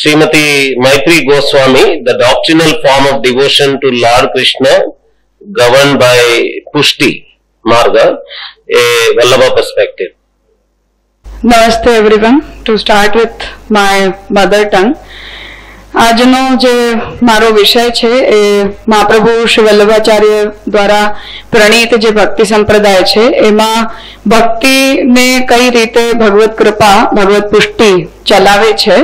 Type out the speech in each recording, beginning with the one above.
Srimati Maitri Goswami, the doctrinal form of devotion to Lord Krishna governed by Pushti Marga, a Vallabha perspective. Namaste everyone. To start with my mother tongue, આજનો જે મારો વિષય છે એ મહાપ્રભુ શ્રી વલ્લભાચાર્ય દ્વારા પ્રણીત જે ભક્તિ સંપ્રદાય છે એમાં ભક્તિને કઈ રીતે ભગવત કૃપા ભગવત પુષ્ટિ ચલાવે છે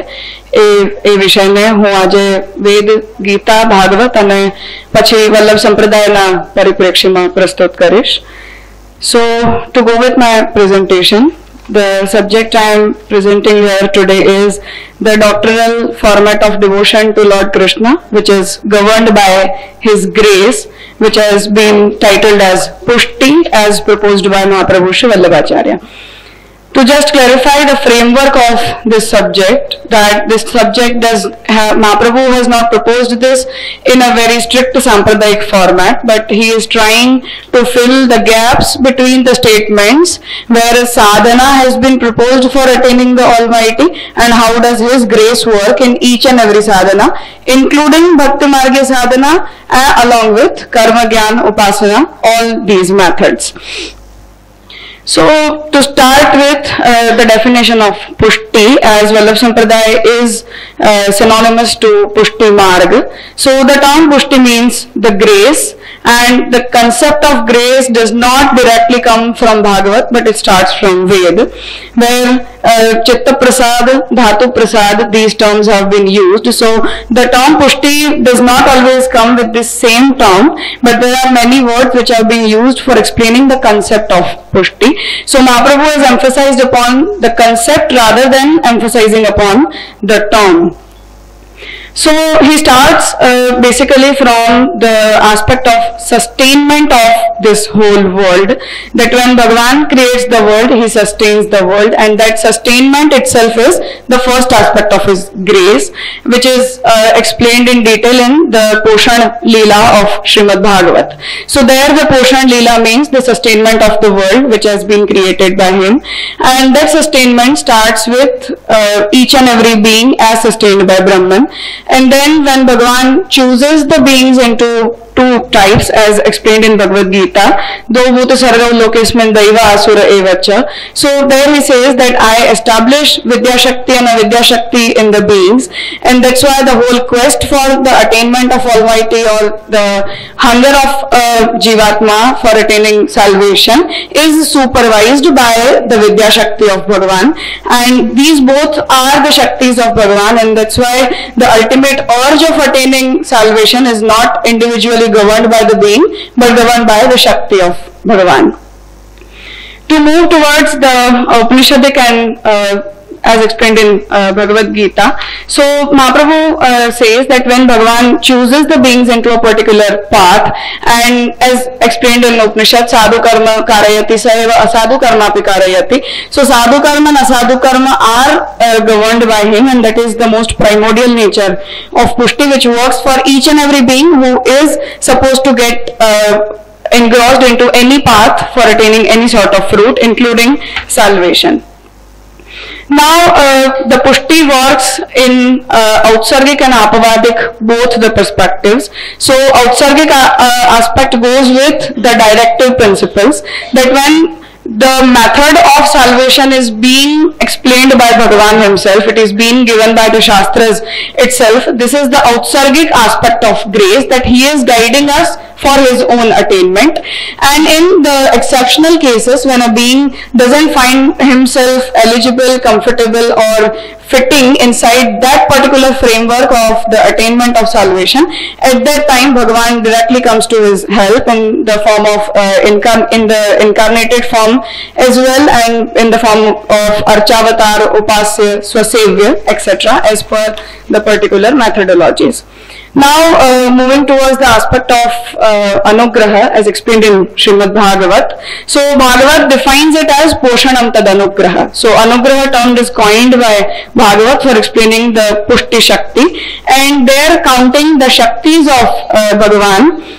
એ વિષયને હું આજે વેદ ગીતા ભાગવત અને પછી વલ્લભ સંપ્રદાયના પરિપ્રેક્ષ્યમાં પ્રસ્તુત કરીશ. So to go with my presentation, the subject I am presenting here today is the doctrinal format of devotion to Lord Krishna, which is governed by His grace, which has been titled as Pushti as proposed by Mahaprabhu Shri Vallabhacharya. To just clarify the framework of this subject, that this subject Mahaprabhu has not proposed this in a very strict Sampradayik format, but he is trying to fill the gaps between the statements where sadhana has been proposed for attaining the Almighty and how does His grace work in each and every sadhana, including Bhakti Marga sadhana along with Karma Gyan Upasana, all these methods. So to start with the definition of Pushti, as Vallabh Sampradaya is synonymous to Pushti Marg. So the term Pushti means the grace, and the concept of grace does not directly come from Bhagavat, but it starts from Ved, where Chitta Prasad, Dhatu Prasad, these terms have been used. So the term Pushti does not always come with this same term, but there are many words which are being used for explaining the concept of Pushti. So Mahaprabhu has emphasized upon the concept rather than emphasizing upon the term. So he starts basically from the aspect of sustainment of this whole world, that when Bhagavan creates the world, he sustains the world, and that sustainment itself is the first aspect of his grace, which is explained in detail in the Poshan Leela of Srimad Bhagavat. So there the Poshan Leela means the sustainment of the world which has been created by him, and that sustainment starts with each and every being as sustained by Brahman. And then when Bhagavan chooses the beings into two types as explained in Bhagavad Gita, Do Bhuta Sarga Lokesmin Daiva Asura Evacha. So there he says that I establish Vidya Shakti and Avidya Shakti in the beings, and that's why the whole quest for the attainment of Almighty or the hunger of Jivatma for attaining salvation is supervised by the Vidya Shakti of Bhagavan, and these both are the Shaktis of Bhagavan, and that's why the ultimate urge of attaining salvation is not individually governed by the being, but governed by the Shakti of Bhagavan. To move towards the Upanishadic and as explained in Bhagavad Gita, so Mahaprabhu says that when Bhagavan chooses the beings into a particular path, and as explained in Upanishad, sadhu karma karayati saeva asadhu karma api karayati. So sadhu karma and asadhu karma are governed by him, and that is the most primordial nature of Pushti, which works for each and every being who is supposed to get engrossed into any path for attaining any sort of fruit, including salvation. Now the Pushti works in Autsargik and Apavadik, both the perspectives. So Autsargik aspect goes with the directive principles, that when the method of salvation is being explained by Bhagavan himself, it is being given by the Shastras itself. This is the Autsargik aspect of grace, that he is guiding us for his own attainment. And in the exceptional cases when a being doesn't find himself eligible, comfortable or fitting inside that particular framework of the attainment of salvation, at that time Bhagavan directly comes to his help in the form of in the incarnated form as well, and in the form of Archavatar, Upasya, Swasevya, etc. as per the particular methodologies. Now moving towards the aspect of anugraha as explained in Srimad Bhagavat. So Bhagavat defines it as Poshanam tad anugraha. So anugraha term is coined by Bhagavat for explaining the Pushti Shakti, and there counting the Shaktis of Bhagavan.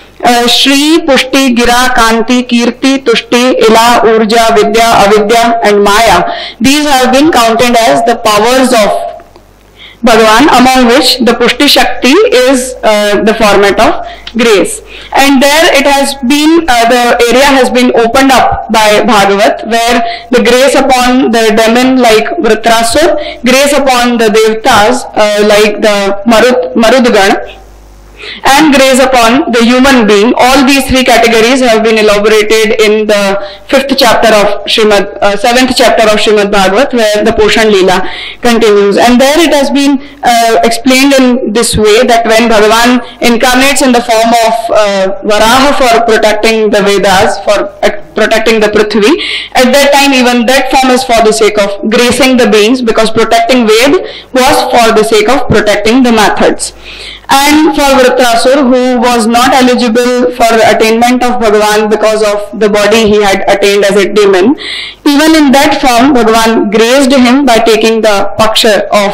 Shri, Pushti, Gira, Kanti, Kirti, Tushti, Ila, Urja, Vidya, Avidya and Maya. These have been counted as the powers of Bhagavan, among which the Pushti Shakti is the format of grace. And there it has been, the area has been opened up by Bhagavat, where the grace upon the demon like Vritrasur, grace upon the Devtas like the Marudgana, and grace upon the human being. All these three categories have been elaborated in the 7th chapter of Srimad Bhagavat, where the Poshan Leela continues. And there it has been explained in this way that when Bhagavan incarnates in the form of Varaha for protecting the Vedas, for protecting the Prithvi, at that time even that form is for the sake of gracing the beings, because protecting Ved was for the sake of protecting the methods. And for Vritrasur, who was not eligible for the attainment of Bhagavan because of the body he had attained as a demon, even in that form Bhagavan graced him by taking the paksha of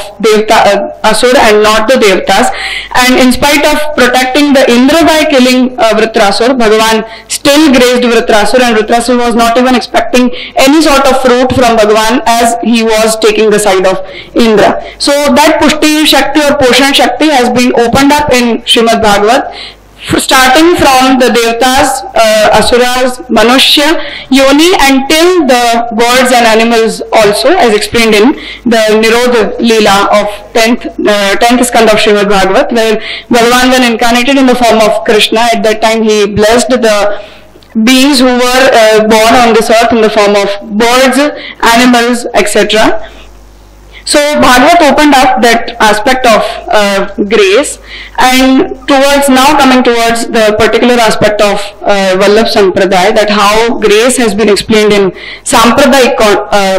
Asura and not the Devtas. And in spite of protecting the Indra by killing Vritrasur, Bhagavan still graced Vritrasur, and Vritrasur was not even expecting any sort of fruit from Bhagavan as he was taking the side of Indra. So that Pushti Shakti or Poshan Shakti has been opened up in Srimad Bhagavat, starting from the Devtas, Asuras, Manushya, Yoni, until the birds and animals also, as explained in the Nirodha Leela of 10th skand of Srimad Bhagavat, where Bhagavan, when incarnated in the form of Krishna, at that time he blessed the beings who were born on this earth in the form of birds, animals, etc. So Bhagavat opened up that aspect of grace, and coming towards the particular aspect of Vallabh Sampradaya, that how grace has been explained in Sampradayik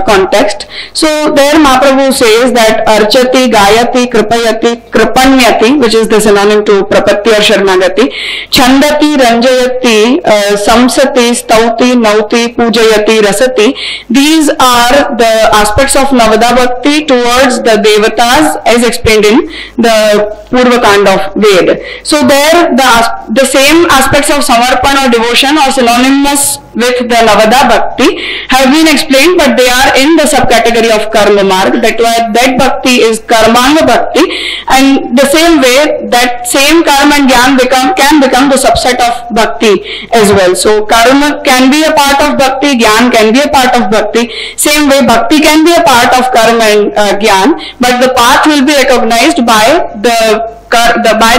context. So there Mahaprabhu says that Archati, Gayati, Kripayati, Kripanyati, which is the synonym to Prapatti or Sharnagati, Chandati, Ranjayati, Samsati, Stauti, Nauti, Pujayati, Rasati. These are the aspects of Navada Bhakti towards the Devatas, as explained in the Purva Kand of Ved. So there the same aspects of Samarpan or devotion or synonymous with the Navada Bhakti have been explained, but they are in the subcategory of Karma Marg. That why that Bhakti is Karmanga Bhakti, and the same way that same Karma and Gyan can become the subset of Bhakti as well. So Karma can be a part of Bhakti, Gyan can be a part of Bhakti. Same way Bhakti can be a part of Karma and Gyan, but the path will be recognized by the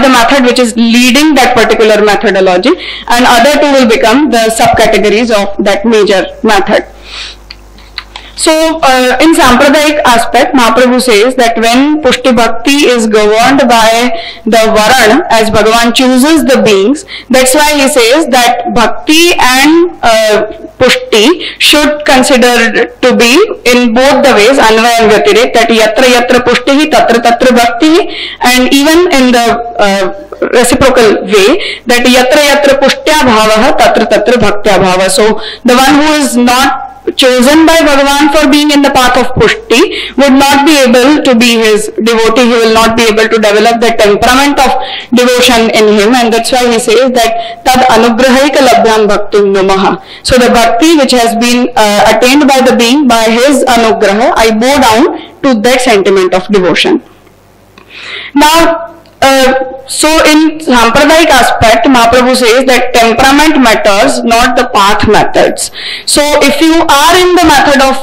method which is leading that particular methodology, and other two will become the subcategories of that major method. So in Sampradayik aspect, Mahaprabhu says that when Pushti Bhakti is governed by the Varan, as Bhagavan chooses the beings, that's why he says that Bhakti and Pushti should consider to be in both the ways, Anvaya and Vyatirek, that yatra yatra Pushtihi, tatra tatra Bhaktihi, and even in the reciprocal way, that yatra yatra Pushtya Bhavaha, tatra tatra Bhaktya Bhava. So the one who is not chosen by Bhagavan for being in the path of Pushti would not be able to be his devotee. He will not be able to develop the temperament of devotion in him, and that's why he says that Tad Anugrahika Labhyam Bhaktim Namaha. So the bhakti which has been attained by the being by his anugraha, I bow down to that sentiment of devotion. Now, so in Sampradayik aspect, Mahaprabhu says that temperament matters, not the path methods. So if you are in the method of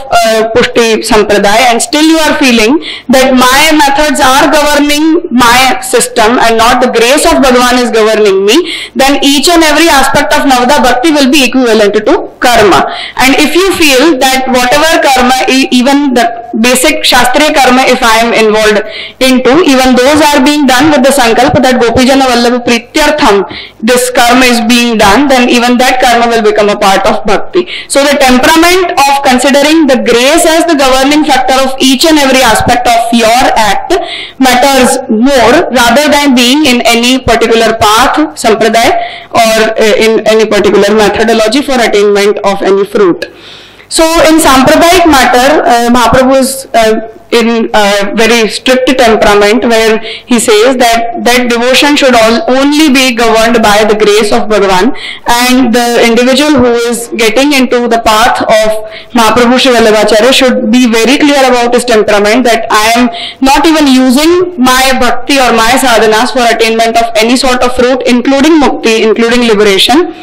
Pushti Sampradaya and still you are feeling that my methods are governing my system and not the grace of Bhagavan is governing me, then each and every aspect of Navada Bhakti will be equivalent to karma. And if you feel that whatever karma, even the basic Shastriya karma, if I am involved into, even those are being done with the sankalpa that Gopijana Vallabha Prityartham, this karma is being done, then even that karma will become a part of bhakti. So the temperament of considering the grace as the governing factor of each and every aspect of your act matters more, rather than being in any particular path, sampradaya, or in any particular methodology for attainment of any fruit. So in Sampradayik matter, Mahaprabhu is in a very strict temperament, where he says that devotion should only be governed by the grace of Bhagavan, and the individual who is getting into the path of Mahaprabhu Sri Vallabhacharya should be very clear about his temperament, that I am not even using my bhakti or my sadhanas for attainment of any sort of fruit, including mukti, including liberation,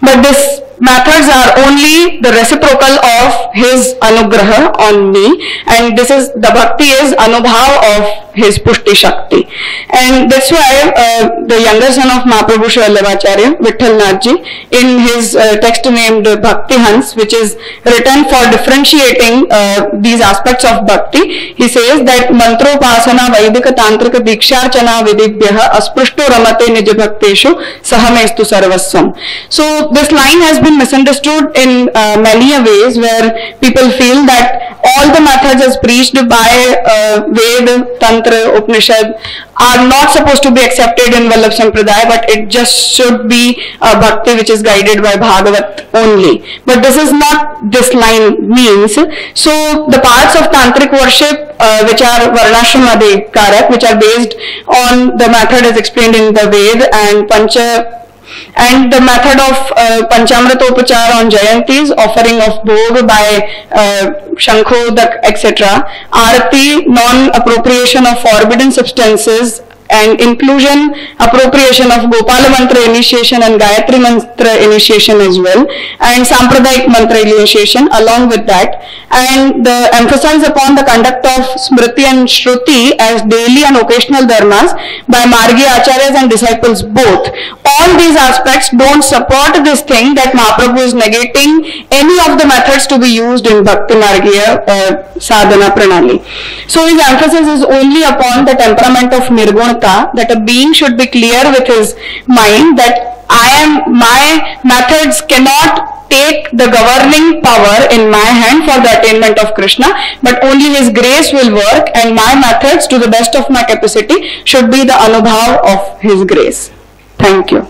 but these methods are only the reciprocal of his anugraha on me, and this is the bhakti is anubhav of his pushti shakti. And that's why the younger son of Mahaprabhu Sri Vallabhacharya, Vitthal Nathji, in his text named Bhakti Hans, which is written for differentiating these aspects of bhakti, he says that mantropasana vaidika tantrika diksharchana vidibhyah asprishto ramate nij bhakteshu sahamestu sarvasvam. So this line has been misunderstood in many ways, where people feel that all the methods as preached by Ved, Tantra, Upanishad are not supposed to be accepted in Vallabh Sampradaya, but it just should be a bhakti which is guided by Bhagavat only. But this is not this line means. So the parts of tantric worship which are Varnashrama Karak, which are based on the method as explained in the Ved, and the method of Panchamrita Upachar on Jayantis, offering of Bhog by Shankhodak, etc. Arati, non-appropriation of forbidden substances, and inclusion, appropriation of Gopala Mantra initiation and Gayatri Mantra initiation as well, and Sampradayic Mantra initiation along with that, and the emphasis upon the conduct of Smriti and Shruti as daily and occasional dharmas by Margi Acharyas and disciples both. All these aspects don't support this thing that Mahaprabhu is negating any of the methods to be used in Bhakti Margiya Sadhana Pranali. So his emphasis is only upon the temperament of Nirgunata, that a being should be clear with his mind that my methods cannot take the governing power in my hand for the attainment of Krishna, but only his grace will work, and my methods to the best of my capacity should be the anubhav of his grace. Thank you.